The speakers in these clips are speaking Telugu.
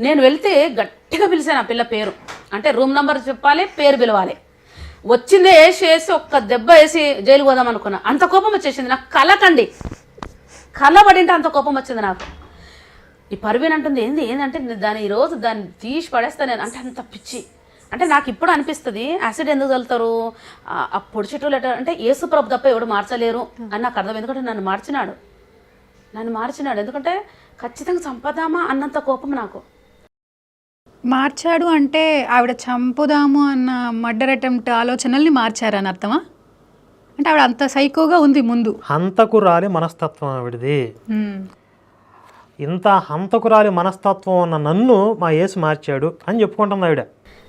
నేను వెళ్తే గట్టిగా పిలిచాను ఆ పిల్ల పేరు, అంటే రూమ్ నెంబర్ చెప్పాలి, పేరు పిలవాలి. వచ్చిందే వేసి ఒక్క దెబ్బ వేసి జైలు పోదాం అనుకున్నా. అంత కోపం వచ్చేసింది నాకు. కళ పడింటే అంత కోపం వచ్చింది నాకు. ఈ పర్వీన్ అంటుంది ఏందంటే దాన్ని ఈరోజు దాన్ని తీసి పడేస్తాను నేను, అంటే అంత పిచ్చి. అంటే నాకు ఇప్పుడు అనిపిస్తుంది యాసిడ్ ఎందుకు చల్లుతారు ఆ పొడిచెట్లు అంటే యేసుప్రభు తప్ప ఎవడు మార్చలేరు అని నాకు అర్థం. ఎందుకంటే నన్ను మార్చినాడు. ఎందుకంటే ఖచ్చితంగా చంపదామా అన్నంత కోపం నాకు. మార్చాడు అంటే ఆవిడ చంపుదాము అన్న మర్డర్ అటెంప్ట్ ఆలోచనల్ని మార్చారని అర్థమా? అంటే ఆవిడ అంత సైకోగా ఉంది ముందు. హంతకురాలి మనస్తత్వం ఆవిడది. ఇంత హంతకురాలి మనస్తత్వం ఉన్న నన్ను మా యేసు మార్చాడు అని చెప్పుకుంటుంది ఆవిడ.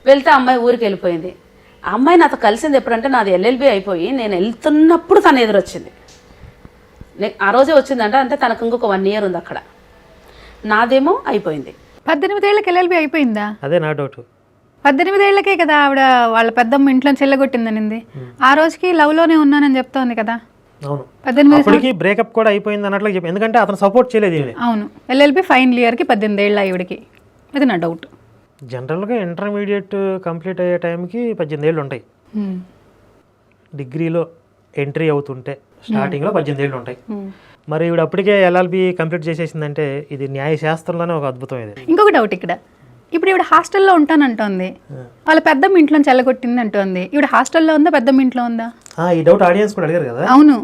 వెళ్తే అమ్మాయి ఊరికి వెళ్ళిపోయింది. ఆ అమ్మాయి నాతో కలిసింది ఎప్పుడంటే నాది LLB అయిపోయి నేను వెళ్తున్నప్పుడు తను ఎదురొచ్చింది. ఆ రోజే వచ్చిందంటే అంటే తనకు ఇంకొక 1 year ఉంది అక్కడ. నాదేమో అయిపోయింది. 18 ఏళ్ళకి LLB అయిపోయిందా? అదే నా డౌట్. 18 ఏళ్ళకే కదా ఆవిడ వాళ్ళ పెద్దమ్మ ఇంట్లో చెల్లగొట్టిందనింది. ఆ రోజుకి లవ్లోనే ఉన్నానని చెప్తోంది కదా. అవును, 18 బ్రేకప్ కూడా అయిపోయింది అన్నట్లు చెప్పి, ఎందుకంటే అతను సపోర్ట్ చేయలేదు. అవును, LLB ఫైనల్ ఇయర్కి 18 ఏళ్ళ ఈవిడికి. అది నా డౌట్. జనరల్గా ఇంటర్మీడియట్ కంప్లీట్ అయ్యే టైంకి 18 ఏళ్ళు ఉంటాయి. డిగ్రీలో ఎంట్రీ అవుతుంటే స్టార్టింగ్లో 18 ఏళ్ళు ఉంటాయి. మరి ఈవిడ అప్పటికే LLB కంప్లీట్ చేసేసిందంటే ఇది న్యాయశాస్త్రంలోనే ఒక అద్భుతం. ఇది ఇంకొక డౌట్ ఇక్కడ. ఇప్పుడు ఈవిడ హాస్టల్లో ఉంటానంటోంది, వాళ్ళ పెద్దమ్మ ఇంట్లో చెల్లగొట్టింది అంటోంది. ఈవిడ హాస్టల్లో ఉందా, పెద్దమ్మ ఇంట్లో ఉందా? ఈ డౌట్ ఆడియన్స్ కూడా అడిగారు కదా. అవును.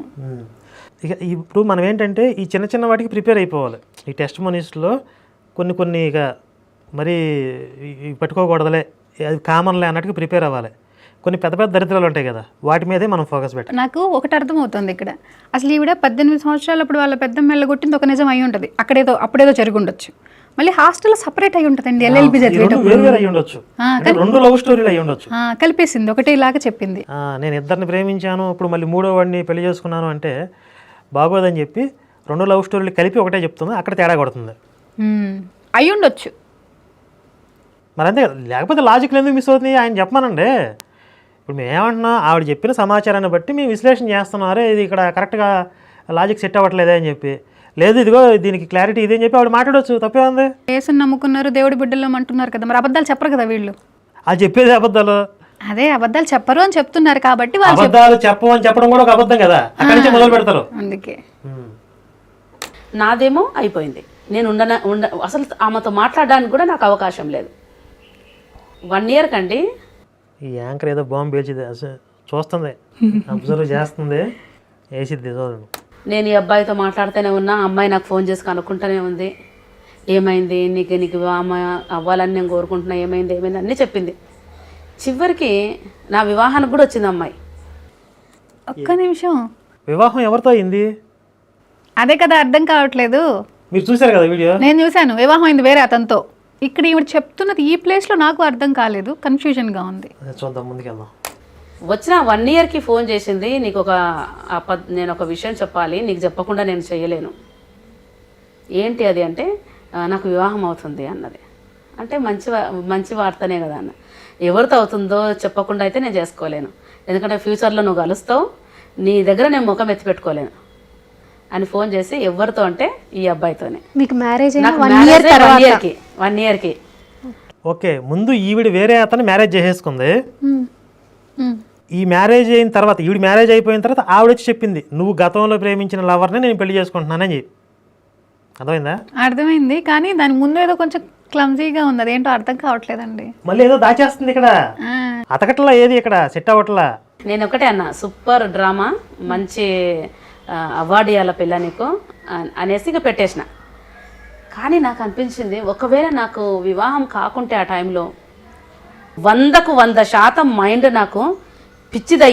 ఇక ఇప్పుడు మనం ఏంటంటే ఈ చిన్న చిన్న వాటికి ప్రిపేర్ అయిపోవాలి. ఈ టెస్ట్ మనీస్లో కొన్ని ఇక మరి పట్టుకోకూడదులే, అది కామన్లే అన్నట్టుగా ప్రిపేర్ అవ్వాలి. కొన్ని పెద్ద పెద్ద దరిద్రాలు ఉంటాయి కదా, వాటి మీదే మనం ఫోకస్ పెట్టాలి. నాకు ఒకటి అర్థమవుతుంది ఇక్కడ. అసలు ఈవిడ 18 సంవత్సరాలప్పుడు వాళ్ళ పెద్దమ్మ వెళ్ళగొట్టింది ఒక నిజం అయి ఉంటుంది, అప్పుడేదో జరిగి ఉండొచ్చు. మళ్ళీ హాస్టల్లో సపరేట్ అయి ఉంటుందండి LLB కలిపేసింది ఒకటేలాగా చెప్పింది. నేను 2 ప్రేమించాను, ఇప్పుడు మళ్ళీ 3వ వాడిని పెళ్లి చేసుకున్నాను అంటే బాగోదని చెప్పి 2 లవ్ స్టోరీలు కలిపి ఒకటే చెప్తుంది. అక్కడ తేడా కొడుతుంది. అయి ఉండొచ్చు మరి అంతే కదా, లేకపోతే లాజిక్లు ఎందుకు మిస్ అవుతుంది ఆయన చెప్పమానండి. ఇప్పుడు మేము ఏమంటున్నాం, ఆవిడ చెప్పిన సమాచారాన్ని బట్టి మేము విశ్లేషణ చేస్తున్నాం. అరే ఇది ఇక్కడ కరెక్ట్గా లాజిక్ సెట్ అవ్వట్లేదే అని చెప్పి, లేదు ఇదిగో దీనికి క్లారిటీ ఇదే అని చెప్పి ఆవిడ మాట్లాడవచ్చు. తప్పే ఉంది. యేసుని నమ్ముకున్నారు, దేవుడి బిడ్డలు అంటున్నారు కదా, మరి అబద్ధాలు చెప్పరు కదా వీళ్ళు. అది చెప్పేది అబద్ధాలు. అదే అబద్ధాలు చెప్పరు అని చెప్తున్నారు కాబట్టి అబద్ధాలు చెప్పమని చెప్పడం కూడా ఒక అబద్ధం కదా, అక్కడి నుంచి మొదలు పెడతారు. అందుకే నాదేమో అయిపోయింది. నేను అసలు ఆమెతో మాట్లాడడానికి కూడా నాకు అవకాశం లేదు. 1 year కండి. ఈ యాంకర్ ఏదో బాంబు పేల్చింది, చూస్తుంది, అబ్జర్వ్ చేస్తుంది, వేసిద్ది చూడండి. నేను ఈ అబ్బాయితో మాట్లాడుతూనే ఉన్నా, అమ్మాయి నాకు ఫోన్ చేసి కనుక్కుంటూనే ఉంది. ఏమైంది నీకు వివాహం అవ్వాలని నేను కోరుకుంటున్నా, ఏమైంది అన్నీ చెప్పింది. చివరికి నా వివాహానికి కూడా వచ్చింది అమ్మాయి. ఒక్క నిమిషం, వివాహం ఎవరితో అయింది? అదే కదా అర్థం కావట్లేదు. మీరు చూసారు కదా వీడియో? నేను చూశాను, వివాహం అయింది వేరే అతనితో. ఇక్కడ ఈవిడ చెప్తున్నది ఈ ప్లేస్లో నాకు అర్థం కాలేదు, కన్ఫ్యూజన్గా ఉంది. చూద్దాం, ముందుకెళ్దాం. వచ్చిన 1 yearకి ఫోన్ చేసింది, నీకు నేను ఒక విషయం చెప్పాలి, నీకు చెప్పకుండా నేను చేయలేను. ఏంటి అది అంటే నాకు వివాహం అవుతుంది అన్నది. అంటే మంచి వార్తనే కదా అన్న. ఎవరితో అవుతుందో చెప్పకుండా అయితే నేను చేసుకోలేను, ఎందుకంటే ఫ్యూచర్లో నువ్వు కలుస్తావు, నీ దగ్గర నేను ముఖం ఎత్తి పెట్టుకోలేను అని ఫోన్ చేసి, ఎవరితో అంటే ఈ అబ్బాయితోనే. మీకు మ్యారేజ్ 1 yearకి. ఓకే, ముందు ఈవిడ వేరే అతను మ్యారేజ్ చేసేసుకుంది. ఈ మ్యారేజ్ అయిన తర్వాత, ఈవిడ మ్యారేజ్ అయిపోయిన తర్వాత ఆవిడ వచ్చి చెప్పింది, నువ్వు గతంలో ప్రేమించిన లవర్ని నేను పెళ్లి చేసుకుంటున్నానని చెప్పి. అర్థమైందా? అర్థమైంది, కానీ దాని ముందు ఏదో కొంచెం క్లమ్జీగా ఉంది, అదేంటో అర్థం కావట్లేదండి. మళ్ళీ ఏదో దాచేస్తుంది ఇక్కడ, అతకట్లా ఏది ఇక్కడ సెట్ అవ్వట్లా. నేను ఒకటే అన్నా, సూపర్ డ్రామా, మంచి అవార్డు ఇవ్వాల పిల్ల నీకు అనేసి ఇక పెట్టేసిన. కానీ నాకు అనిపించింది, ఒకవేళ నాకు వివాహం కాకుంటే ఆ టైంలో 100కు 100% మైండ్ నాకు పిచ్చిదా,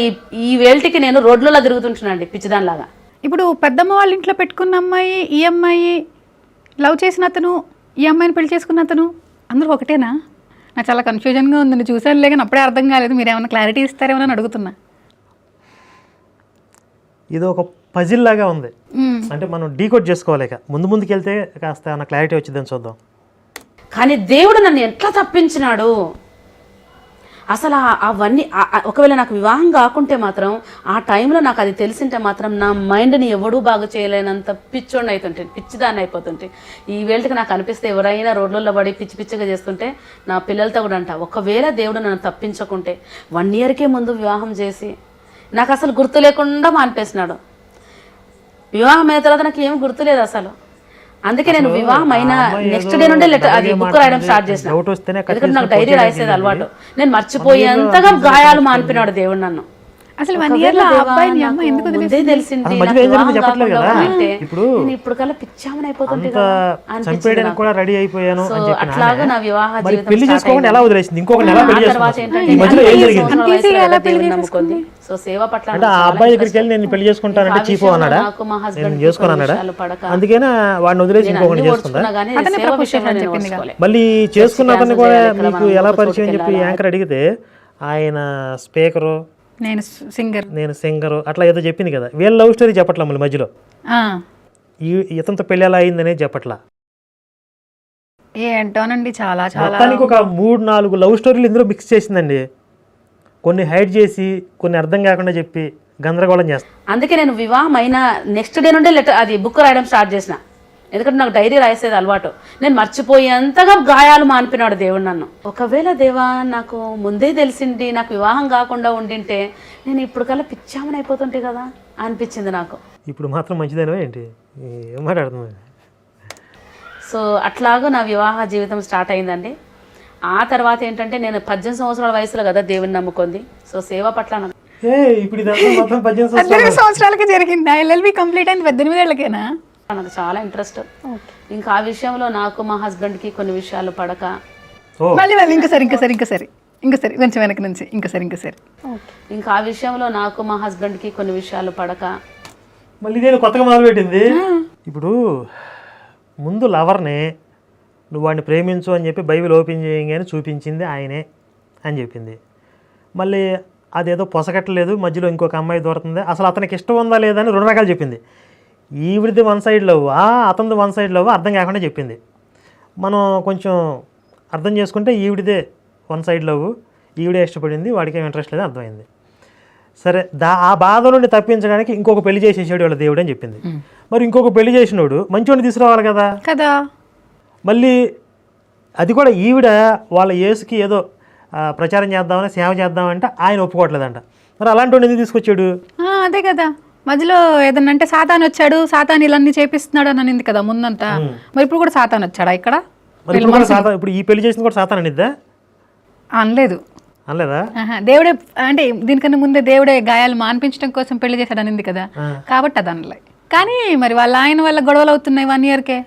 ఈ వేల్టికి నేను రోడ్లలో తిరుగుతుంటున్నాండి పిచ్చిదానిలాగా. ఇప్పుడు పెద్దమ్మ వాళ్ళ ఇంట్లో పెట్టుకున్న అమ్మాయి, ఈ అమ్మాయి లవ్ చేసిన అతను, ఈ అమ్మాయిని పెళ్లి చేసుకున్న అతను అందరూ ఒకటేనా? నాకు చాలా కన్ఫ్యూజన్గా ఉంది. నేను చూసానులే కానీ అప్పుడే అర్థం కాలేదు. మీరు ఏమైనా క్లారిటీ ఇస్తారేమో అని అడుగుతున్నా. ఇది ఒక పజిల్ లాగా ఉంది, అంటే మనం డీకోడ్ చేసుకోలేక ముందుకు వెళ్తే కాస్త ఏమైనా క్లారిటీ వచ్చిందని చూద్దాం. కానీ దేవుడు నన్ను ఎట్లా తప్పించినాడు. అసలు అవన్నీ ఒకవేళ నాకు వివాహం కాకుంటే మాత్రం ఆ టైంలో నాకు అది తెలిసింటే మాత్రం నా మైండ్ని ఎవడూ బాగా చేయలేనంత పిచ్చోడిని అవుతుంటే పిచ్చిదాన్ని అయిపోతుంటే ఈ వేళకి నాకు అనిపిస్తే ఎవరైనా రోడ్లలో పడి పిచ్చి పిచ్చిగా చేస్తుంటే నా పిల్లలతో కూడా అంట ఒకవేళ దేవుడు నన్ను తప్పించకుంటే 1 yearకే ముందు వివాహం చేసి నాకు అసలు గుర్తు లేకుండా మానిపేసినాడు. వివాహం అయిన తర్వాత నాకు ఏం గుర్తులేదు అసలు. అందుకే నేను వివాహం అయిన నెక్స్ట్ డే నుండే అది బుక్ రాయడం స్టార్ట్ చేసిన. ఎందుకంటే నాకు డైరీ రాసేది అలవాటు. నేను మర్చిపోయేంతగా గాయాలు మానిపినాడు దేవుడు నన్ను. అసలు 1 year లో ఆ అబ్బాయిని మీ అమ్మ ఎందుకు ముందే తెలిసింది ఇప్పుడు కల్లా పిచ్చామని అయిపోతుంది చంపేయడానికి కూడా రెడీ అయిపోయాను అని చెప్పి అట్లాగా నా వివాహ జీవితం పెళ్లి చేసుకోకుండా ఎలా వదిలేసింది? ఇంకొక నెల పెళ్లి తర్వాత చేసుకుంది. నమ్ముకుంది. సో సేవ పట్ల అంటే ఆ అబ్బాయి దగ్గరికి వెళ్ళి నేను పెళ్లి చేసుకుంటానంటే చీపు అన్నాడా? నాకు మా నేను హస్బెండ్ చేసుకోనన్నాడా? అందుకేనా వాడిని వదిలేసి ఇంకొకటి చేసుకుందా? మళ్ళీ చేసుకున్న అతన్ని కూడా మీకు ఎలా పరిచయం అని చెప్పి యాంకర్ అడిగితే ఆయన స్పీకరు, నేను సింగరు అట్లా ఏదో చెప్పింది కదా. వీళ్ళ లవ్ స్టోరీ చెప్పట్లా మళ్ళీ మధ్యలో ఇతనితో పెళ్లి ఎలా అయిందనే చెప్పట్లా. ఏంటోనండి చాలా చాలా మొత్తానికి ఒక 3-4 లవ్ స్టోరీలు ఇందులో మిక్స్ చేసిందండి. కొన్ని హైడ్ చేసి కొన్ని అర్థం కాకుండా చెప్పి గందరగోళం చేస్తాను. అందుకే నేను వివాహం అయిన నెక్స్ట్ డే నుండే అది బుక్ రాయడం స్టార్ట్ చేసిన. ఎందుకంటే నాకు డైరీ రాసేది అలవాటు. నేను మర్చిపోయేంతగా గాయాలు మానిపినాడు దేవుడు నన్ను. ఒకవేళ దేవా నాకు ముందే తెలిసింది నాకు వివాహం కాకుండా ఉండింటే నేను ఇప్పుడు కల్లా పిచ్చామని అయిపోతుంటే కదా అనిపించింది నాకు. ఇప్పుడు మాత్రం మంచిదేనా ఏంటి? ఏం మాట్లాడుతుంది? సో అట్లాగా నా వివాహ జీవితం స్టార్ట్ అయిందండి. ఆ తర్వాత ఏంటంటే నేను 18 సంవత్సరాల వయసులో కదా దేవుని నమ్ముకుంది. సో సేవ పట్ల ఇప్పుడు 18 సంవత్సరాలకి జరిగింది. LLB కంప్లీట్ అయింది 18 ఏళ్ళకేనా? నాకు చాలా ఇంట్రెస్ట్. ఇంకా ఆ విషయంలో నాకు మా హస్బెండ్కి కొన్ని విషయాలు పడక మళ్ళీ ఇంకసరి కొంచెం వెనక నుంచి ఇంకసరి ఇంకా ఆ విషయంలో నాకు మా హస్బెండ్కి కొన్ని విషయాలు పడక మళ్ళీ నేను కొత్తగా మొదలుపెట్టింది. ఇప్పుడు ముందు లవర్ని నువ్వు వాడిని ప్రేమించు అని చెప్పి బైబిల్ ఓపెన్ చేయగానే చూపించింది ఆయనే అని చెప్పింది. మళ్ళీ అదేదో పొసగట్టలేదు, మధ్యలో ఇంకొక అమ్మాయి దొరుకుతుంది, అసలు అతనికి ఇష్టం ఉందా లేదా అని 2 రకాలు చెప్పింది. ఈవిడిది 1 side లవ్, అతనిది 1 side లవ్ అర్థం కాకుండా చెప్పింది. మనం కొంచెం అర్థం చేసుకుంటే ఈవిడిదే 1 side లవ్, ఈవిడే ఇష్టపడింది, వాడికి ఏం ఇంట్రెస్ట్ లేదు అర్థమైంది. సరే ఆ బాధ నుండి తప్పించడానికి ఇంకొక పెళ్లి చేసేసాడు వాళ్ళ దేవుడు అని చెప్పింది. మరి ఇంకొక పెళ్లి చేసినోడు మంచోడిని తీసుకురావాలి కదా కదా. మళ్ళీ అది కూడా ఈవిడ వాళ్ళ యేసుకి ఏదో ప్రచారం చేద్దామని సేవ చేద్దామంటే ఆయన ఒప్పుకోవట్లేదంట. మరి అలాంటి వాడిని ఎందుకు తీసుకొచ్చాడు? అదే కదా, మధ్యలో ఏదన్నా అంటే సాతాన్ వచ్చాడు, సాతాన్ ఇలా చేపిస్తున్నాడు అని అనింది కదా ముందంతా. మరి ఇప్పుడు కూడా సాతాన్ వచ్చాడా ఇక్కడ? ఇప్పుడు ఈ పెళ్లి చేసింది కూడా సాతాన్ అనిద్దా? అనలేదు. అనలేదా? దేవుడే అంటే దీనికన్నా ముందే దేవుడే గాయాలు మాన్పించడం కోసం పెళ్లి చేశాడు అనింది కదా, కాబట్టి అది అనలే. కానీ మరి వాళ్ళ ఆయన వల్ల గొడవలు అవుతున్నాయి 1 yearకే.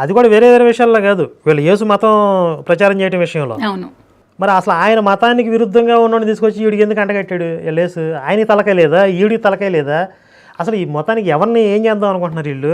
అది కూడా వేరే వేరే విషయాల్లో కాదు, వీళ్ళు యేసు మతం ప్రచారం చేయడం విషయంలో. అవును. మరి అసలు ఆయన మతానికి విరుద్ధంగా ఉన్నోడిని తీసుకొచ్చి ఈవిడికి ఎందుకు అంటగట్టాడు? యేసు ఆయనకి తలకాయ లేదా, ఈవిడికి తలకాయ లేదా? అసలు ఈ మతానికి ఎవరిని ఏం చేద్దాం అనుకుంటున్నారు వీళ్ళు?